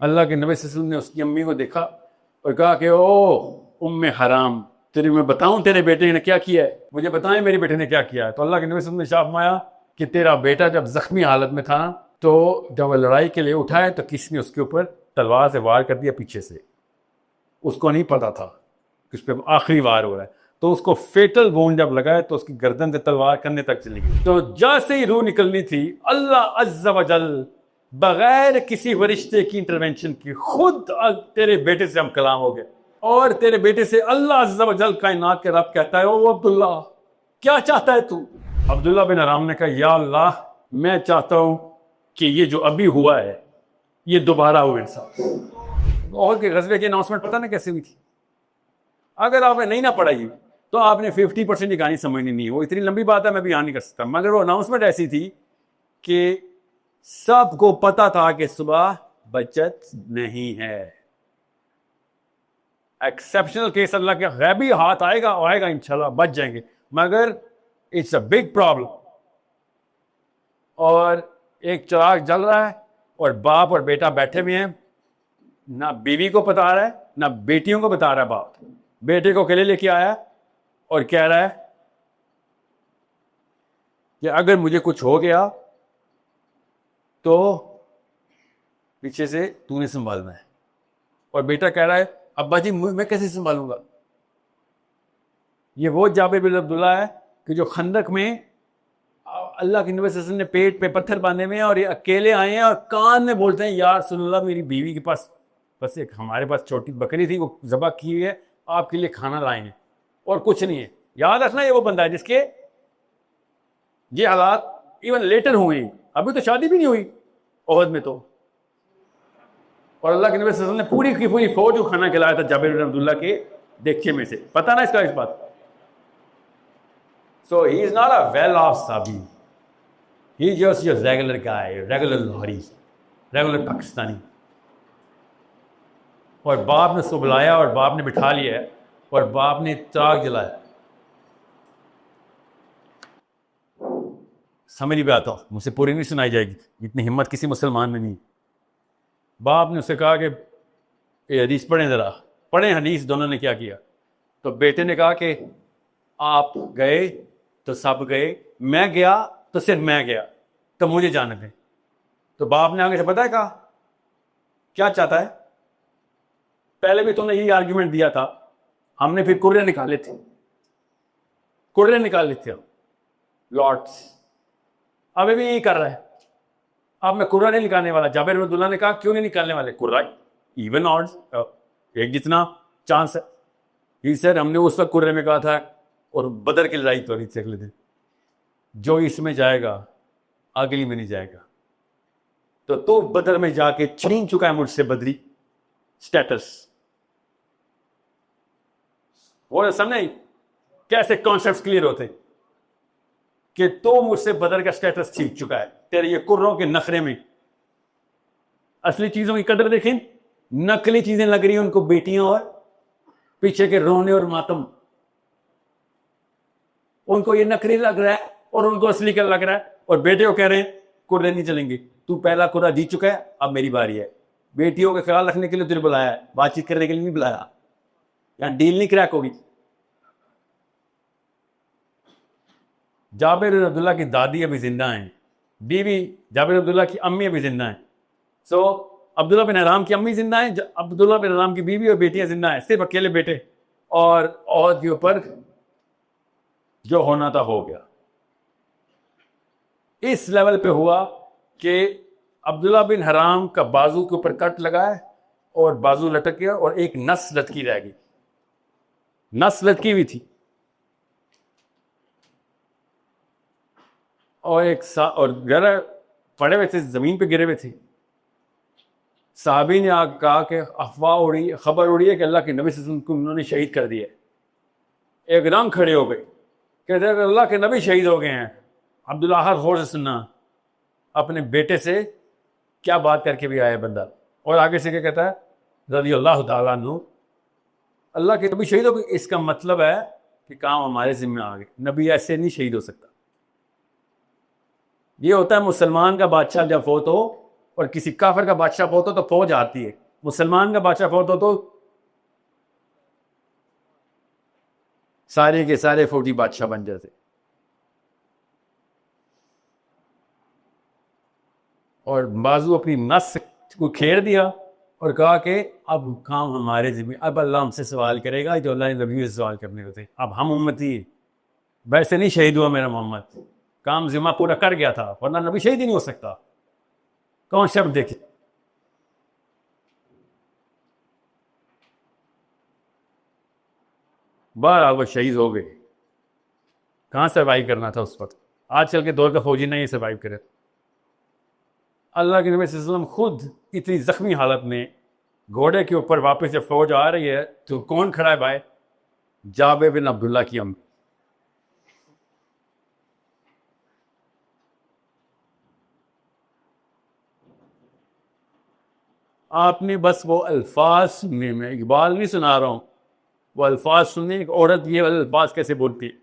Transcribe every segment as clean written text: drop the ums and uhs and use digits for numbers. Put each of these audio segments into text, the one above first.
अल्लाह के नबी सल्लल्लाहु अलैहि वसल्लम ने उसकी अम्मी को देखा और कहा कि ओ उम्मे हराम, तेरे मैं बताऊं तेरे बेटे ने क्या किया है, मुझे बताएं मेरे बेटे ने क्या किया है। तो अल्लाह के नबी सल्लल्लाहु अलैहि वसल्लम ने इरशाद फरमाया कि तेरा बेटा जब जख्मी हालत में था तो जब वह लड़ाई के लिए उठाए तो किसी ने उसके ऊपर तलवार से वार कर दिया पीछे से। उसको नहीं पता था कि उस पर आखिरी वार हो रहा है, तो उसको फेटल वोन जब लगाए तो उसकी गर्दन से तलवार करने तक चली गई। तो जैसे ही रूह निकलनी थी, अल्लाह अज़्ज़ा वजल बगैर किसी वरिश्ते की इंटरवेंशन की खुद तेरे बेटे से हम कलाम हो गए और तेरे बेटे से अल्लाह अज़्ज़ा वजल कायनात के रब कहता है, ओ अब्दुल्ला क्या चाहता है तू। अब्दुल्ला बिन हराम ने कहा, या अल्लाह मैं चाहता हूं कि ये जो अभी हुआ है ये दोबारा हो मेरे साथ। और के गज़वे की अनाउंसमेंट पता ना कैसे हुई थी, अगर आपने नहीं ना पढ़ाई तो आपने 50% की कहानी समझनी नहीं है। वो इतनी लंबी बात है मैं बयान नहीं कर सकता, मगर वो अनाउंसमेंट ऐसी थी कि सबको पता था कि सुबह बचत नहीं है। एक्सेप्शनल केस अल्लाह के गैबी हाथ आएगा और आएगा, इंशाल्लाह बच जाएंगे, मगर इट्स अ बिग प्रॉब्लम। और एक चिराग जल रहा है और बाप और बेटा बैठे हुए हैं, ना बीवी को बता रहा है ना बेटियों को बता रहा है। बाप बेटे को अकेले लेके आया और कह रहा है कि अगर मुझे कुछ हो गया तो पीछे से तूने संभालना है। और बेटा कह रहा है, अब्बा जी मैं कैसे संभालूंगा। ये वो जाबिर बिन अब्दुल्ला है कि जो खंदक में अल्लाह के नबी सल्लल्लाहु अलैहि वसल्लम ने पेट पे पत्थर बांधे हुए हैं और ये अकेले आए हैं और कान में बोलते हैं, या रसूलल्लाह मेरी बीवी के पास बस एक हमारे पास छोटी बकरी थी, वो ज़बह की हुई है, आपके लिए खाना लाए हैं और कुछ नहीं है। याद रखना ये वो बंदा है जिसके ये हालात इवन लेटर हुए, अभी तो शादी भी नहीं हुई ओहद में तो। और अल्लाह के नबी सल्लल्लाहु अलैहि वसल्लम ने पूरी की पूरी फौज को खाना खिलाया था जाबिर बिन अब्दुल्ला के देखे में से, पता ना इसका इस बात। So he is not a well off साबी, he is just your regular guy, regular Lahori, regular Pakistani. और बाप ने उसको बुलाया और बाप ने बिठा लिया है और बाप ने चिराग जलाया। समझ नहीं आता, मुझसे पूरी नहीं सुनाई जाएगी, इतनी हिम्मत किसी मुसलमान में नहीं। बाप ने उससे कहा कि ये हदीस पढ़ें, ज़रा पढ़ें हदीस। दोनों ने क्या किया, तो बेटे ने कहा कि आप गए तो सब गए, मैं गया तो सिर्फ मैं गया, तो मुझे जाने दें। तो बाप ने आगे से पता है कहा क्या चाहता है, पहले भी तुमने यही आर्ग्यूमेंट दिया था, हमने फिर कुर्रे निकाले थे, कुर्रे निकाले थे लॉर्ड्स, अभी भी यही कर रहा है। अब मैं कुर्रा नहीं निकालने वाला। जाबिर बिन अब्दुल्ला ने कहा क्यों नहीं निकालने वाले, कुर्रा इवन ऑड्स, एक जितना चांस है। ही सर हमने उस वक्त कुर्रे में कहा था और बदर की लड़ाई तो नहीं थी अगले दिन, जो इसमें जाएगा अगली में नहीं जाएगा। तो तू बदर में जाके छीन चुका है मुझसे बदरी स्टेटस। वो समझे कैसे कॉन्सेप्ट क्लियर होते कि तो मुझसे बदर का स्टेटस छीन चुका है तेरे ये कुर्रों के नखरे में। असली चीजों की कदर देखें, नकली चीजें लग रही हैं उनको बेटियां और पीछे के रोने और मातम, उनको ये नकली लग रहा है और उनको असली का लग रहा है। और बेटे को कह रहे हैं कुर्रे नहीं चलेंगे, तू पहला कुर्रा जीत चुका है, अब मेरी बारी है। बेटियों का ख्याल रखने के लिए तुझे बुलाया है, बातचीत करने के लिए नहीं बुलाया, यहां डील नहीं क्रैक होगी। जाबिर बिन अब्दुल्ला की दादी अभी जिंदा हैं, बीवी जाबिर बिन अब्दुल्ला की अम्मी अभी जिंदा हैं। सो अब्दुल्ला बिन हराम की अम्मी जिंदा है, अब्दुल्ला बिन हराम की बीवी और बेटियां जिंदा हैं, सिर्फ अकेले बेटे। और औरत के ऊपर जो होना था हो गया। इस लेवल पे हुआ कि अब्दुल्ला बिन हराम का बाजू के ऊपर कट लगा है और बाजू लटक गया और एक नस लटकी रह गई, नस लटकी हुई थी। और और गिरा पड़े हुए थे, जमीन पे गिरे हुए थे। साहबी ने आग कहा कि अफवाह उड़ी, खबर उड़ी है कि अल्लाह के नबी सल्लल्लाहु अलैहि वसल्लम को उन्होंने शहीद कर दिया। एकदम खड़े हो गए, कहते हैं अल्लाह के नबी शहीद हो गए हैं। अब्दुल्ला हर गौर से सुनना, अपने बेटे से क्या बात करके भी आया बंदा। और आगे से क्या कहता है, रज़ी अल्लाह तआला अन्हु, अल्लाह के नबी शहीद हो गए, इसका मतलब है कि काम हमारे जिम्मे आ गए। नबी ऐसे नहीं शहीद हो सकता। ये होता है मुसलमान का बादशाह जब फोत हो और किसी काफिर का बादशाह फौत हो तो फौज आती है, मुसलमान का बादशाह फौत हो तो सारे के सारे फौजी बादशाह बन जाते। और बाजू अपनी नस को खेर दिया और कहा कि अब काम हमारे जिम्मे, अब अल्लाह हमसे सवाल करेगा जो अल्लाह ने नबी से सवाल करने होते। अब हम उम्मती, वैसे नहीं शहीद हुआ मेरा मोहम्मद, काम जिम्मा पूरा कर गया था, वरना नबी शहीद ही नहीं हो सकता। कौन शब्द देखे। बार वो शहीद हो गए। कहाँ सर्वाइव करना था उस वक्त। आजकल के दौर का फौजी नहीं सर्वाइव करे। अल्लाह के नबी सल्लल्लाहु अलैहि वसल्लम खुद इतनी जख्मी हालत में घोड़े के ऊपर वापस जब फौज आ रही है तो कौन खड़ा है भाई? जाबे बिन अब्दुल्ला की अम्मी। आपने बस वो अल्फाज सुनने में, इकबाल नहीं सुना रहा हूं, वो अल्फाज सुनने, एक औरत ये अल्फाज कैसे बोलती है,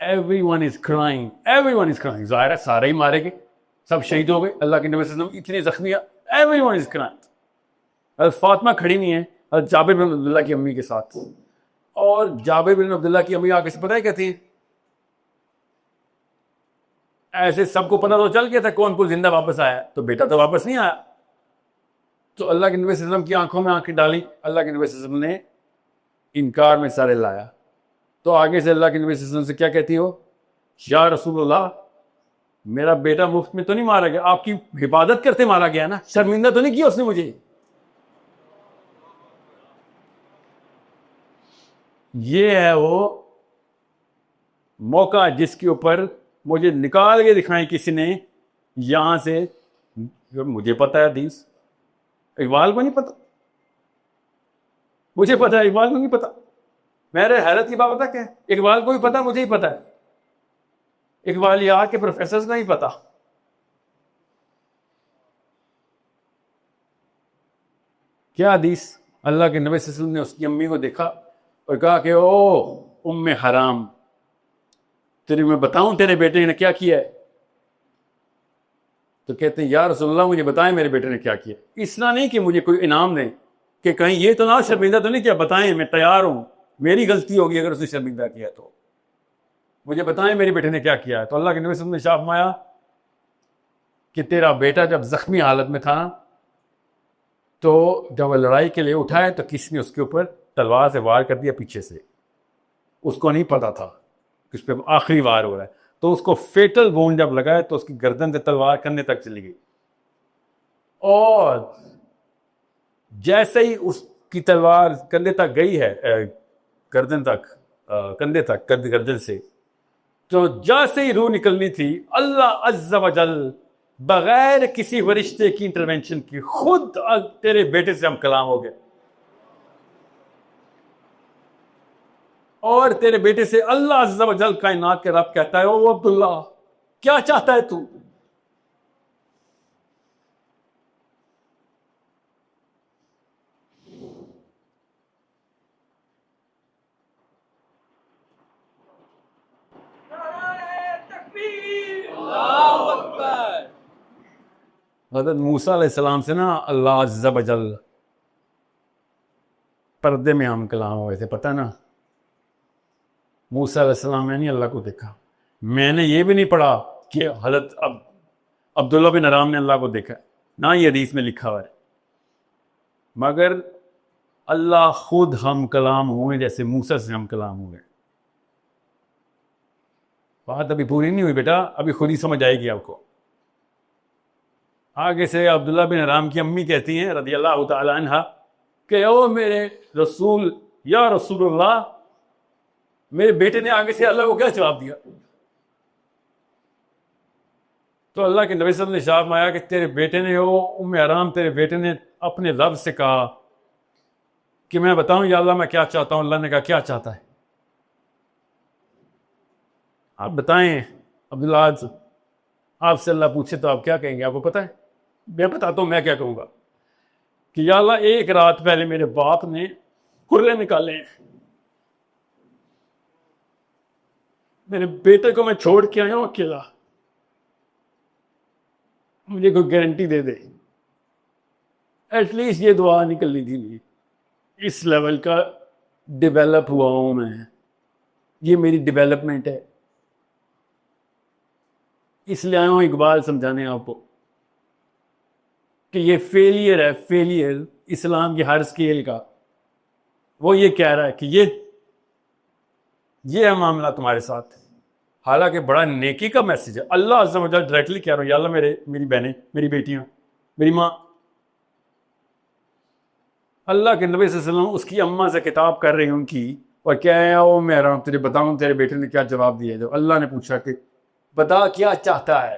everyone is crying, everyone is crying. जाहिर है सारे ही मारे गए, सब शहीद हो गए। अल्लाह के नबी सल्लल्लाहु अलैहि वसल्लम इतने जख्मी, एवरीवन इज क्राइंग। फातिमा खड़ी नहीं है जाबिर बिन अब्दुल्ला की अम्मी के साथ, और जाबिर बिन अब्दुल्ला की अम्मी आगे से पता है कहती है, ऐसे सबको पता तो चल गया था कौन कौन जिंदा वापस आया, तो बेटा तो वापस नहीं आया। तो अल्लाह के नबी सल्लल्लाहु अलैहि वसल्लम की आंखों में आंखें डाली, अल्लाह के नबी सल्लल्लाहु अलैहि वसल्लम ने इनकार में सारे लाया। तो आगे से अल्लाह के नबी सल्लल्लाहु अलैहि वसल्लम से क्या कहती हो, या रसूलुल्लाह, मेरा बेटा मुफ्त में तो नहीं मारा गया, आपकी हिफाजत करते मारा गया ना, शर्मिंदा तो नहीं किया उसने मुझे। ये है वो मौका जिसके ऊपर मुझे निकाल के दिखाएं किसी ने यहां से। मुझे पता है हदीस, इकबाल को नहीं पता, मुझे पता है, इकबाल को नहीं पता। मेरे हैरत की बात पता क्या है, इकबाल को भी पता, मुझे ही पता है, इकबालिया के प्रोफेसर को नहीं पता। क्या हदीस, अल्लाह के नबी सल्लल्लाहु अलैहि वसल्लम ने उसकी अम्मी को देखा और कहा कि ओ उम्मे हराम, तेरे मैं बताऊं तेरे बेटे ने क्या किया है? तो कहते हैं या रसूलल्लाह मुझे बताएं मेरे बेटे ने क्या किया। इसना नहीं कि मुझे कोई इनाम दें, कि कहीं ये तो ना शर्मिंदा तो नहीं किया, बताएं, मैं तैयार हूं, मेरी गलती होगी अगर उसने शर्मिंदा किया तो मुझे बताएं मेरे बेटे ने क्या किया है। तो अल्लाह के नबी सल्लल्लाहु अलैहि वसल्लम ने फरमाया कि तेरा बेटा जब जख्मी हालत में था तो जब वह लड़ाई के लिए उठाए तो किसी ने उसके ऊपर तलवार से वार कर दिया पीछे से, उसको नहीं पता था कि उस पर आखिरी वार हो रहा है, तो उसको फेटल वोंड जब लगाए तो उसकी गर्दन से तलवार कंधे तक चली गई, और जैसे ही उसकी तलवार कंधे तक गई है, गर्दन तक, कंधे तक, गर्दन से, तो जैसे ही रूह निकलनी थी, अल्लाह अज़्ज़ा वजल बगैर किसी वरिश्ते की इंटरवेंशन की खुद तेरे बेटे से हम कलाम हो गए, और तेरे बेटे से अल्लाह अज़्ज़ा वजल कायनात के रब कहता है, ओ अब्दुल्ला क्या चाहता है तू? हज़रत मूसा अलैहिस्सलाम से ना अल्लाह अज़्ज़ा वजल पर्दे में हम कलाम हुए थे, पता ना। मूसा अलैहिस्सलाम ने नहीं अल्लाह को देखा, मैंने ये भी नहीं पढ़ा कि हज़रत अब्दुल्ला बिन हराम ने अल्लाह को देखा, ना ये हदीस में लिखा हुआ है, मगर अल्लाह खुद हम कलाम हुए जैसे मूसा से हम कलाम हुए। बात अभी पूरी नहीं हुई बेटा, अभी खुद ही समझ आएगी आपको। आगे से अब्दुल्ला बिन हराम की अम्मी कहती हैं रज़ी अल्लाह तआला अन्हा कि ओ मेरे रसूल, या रसूलुल्लाह, मेरे बेटे ने आगे से अल्लाह को क्या जवाब दिया? तो अल्लाह के नबी सल्लल्लाहु अलैहि वसल्लम ने फरमाया कि तेरे बेटे ने, ओ उम्मे हराम, तेरे बेटे ने अपने रब से कहा कि मैं बताऊं या अल्लाह मैं क्या चाहता हूं? अल्लाह ने कहा क्या चाहता है? आप बताएं अब्दुल्ला, आपसे अल्लाह पूछे तो आप क्या कहेंगे? आपको पता है? मैं बताता हूं मैं क्या कहूंगा कि या अल्लाह, एक रात पहले मेरे बाप ने खुर्रे निकाले हैं, मेरे बेटे को मैं छोड़ के आया हूं अकेला, मुझे कोई गारंटी दे दे। एटलीस्ट ये दुआ निकलनी थी मेरी। इस लेवल का डेवलप हुआ हूं मैं, ये मेरी डेवलपमेंट है। इसलिए आया हूं इकबाल समझाने आपको कि ये फेलियर है, फेलियर इस्लाम की हर स्केल का। वो ये कह रहा है कि ये है मामला तुम्हारे साथ। हालांकि बड़ा नेकी का मैसेज है। अल्लाह अज़्ज़ा वजल डायरेक्टली कह रहा हूं, या अल्लाह मेरी बहनें, मेरी बेटियां, मेरी माँ। अल्लाह के नबी सल्लल्लाहु अलैहि वसल्लम उसकी अम्मा से किताब कर रही हैं उनकी, और क्या है वो मैं रहा हूं तुझे बताऊं तेरे बेटे ने क्या जवाब दिया। जो अल्लाह ने पूछा कि बता क्या चाहता है,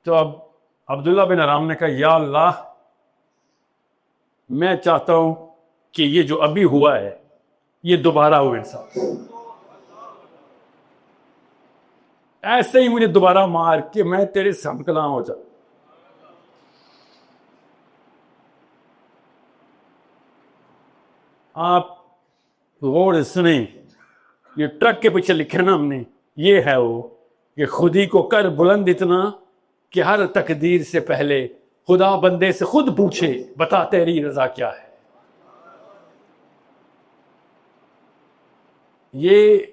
तो अब अब्दुल्ला बिन हराम ने कहा या अल्लाह मैं चाहता हूं कि ये जो अभी हुआ है ये दोबारा हो मेरे साथ, ऐसे ही मुझे दोबारा मार के मैं तेरे समकलाम हो जाऊं। आप गौर सुने, ये ट्रक के पीछे लिखे ना हमने, ये है वो कि खुद ही को कर बुलंद इतना कि हर तकदीर से पहले खुदा बंदे से खुद पूछे बता तेरी रजा क्या है। ये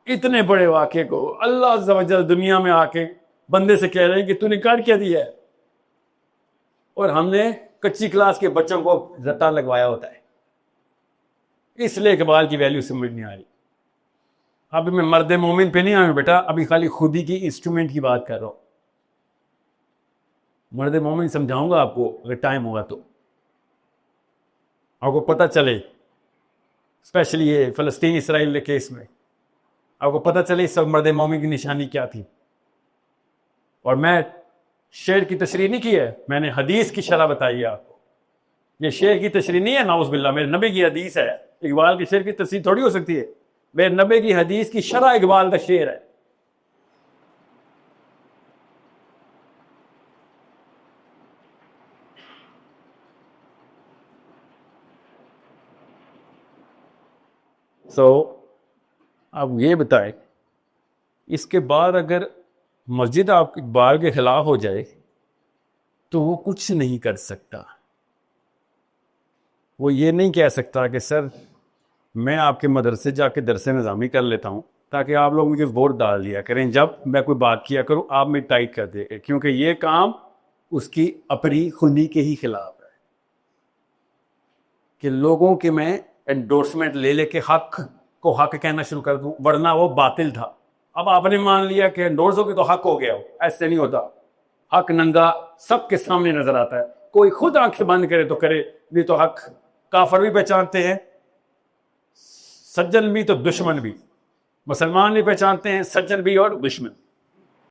इतने बड़े वाक़े को अल्लाह अज़्ज़ा वजल दुनिया में आके बंदे से कह रहे हैं कि तूने कर क्या दिया है, और हमने कच्ची क्लास के बच्चों को रट्टा लगवाया होता है। इसलिए इकबाल की वैल्यू समझ नहीं आ रही। अभी मैं मर्द मोमिन पे नहीं आया बेटा, अभी खाली खुदी की इंस्ट्रूमेंट की बात कर रहा हूं। मर्द मोमिन समझाऊंगा आपको अगर टाइम होगा तो, आपको पता चले, स्पेशली ये फ़लस्तीन इसराइल के केस में आपको पता चले इस सब मर्द मोमिन की निशानी क्या थी। और मैं शेर की तशरीह नहीं की है, मैंने हदीस की शरह बताई है आपको। ये शेर की तशरीह नहीं है, नाउज़ बिल्लाह, मेरे नबी की हदीस है। इकबाल की शेर की तशरीह थोड़ी हो सकती है। मेरे नबी की हदीस की शरह इकबाल का शेर है। अब ये बताएं, इसके बाद अगर मस्जिद आप इकबाल के खिलाफ हो जाए तो वो कुछ नहीं कर सकता। वो ये नहीं कह सकता कि सर मैं आपके मदरसे जाके दरसे निज़ामी कर लेता हूँ ताकि आप लोग मुझे वोट डाल दिया करें जब मैं कोई बात किया करूँ आप मेरी टाइट कर दे, क्योंकि ये काम उसकी अपनी खुदी के ही खिलाफ है कि लोगों के मैं एंडोर्समेंट ले लेके हक को हक कहना शुरू कर दूं, वरना वो बातिल था। अब आपने मान लिया कि एंडोर्स हो गए तो हक हो गया हो, ऐसे नहीं होता। हक नंगा सबके सामने नजर आता है, कोई खुद आंखें बंद करे तो करे, नहीं तो हक काफर भी पहचानते हैं, सज्जन भी तो दुश्मन भी। मुसलमान भी पहचानते हैं सज्जन भी और दुश्मन।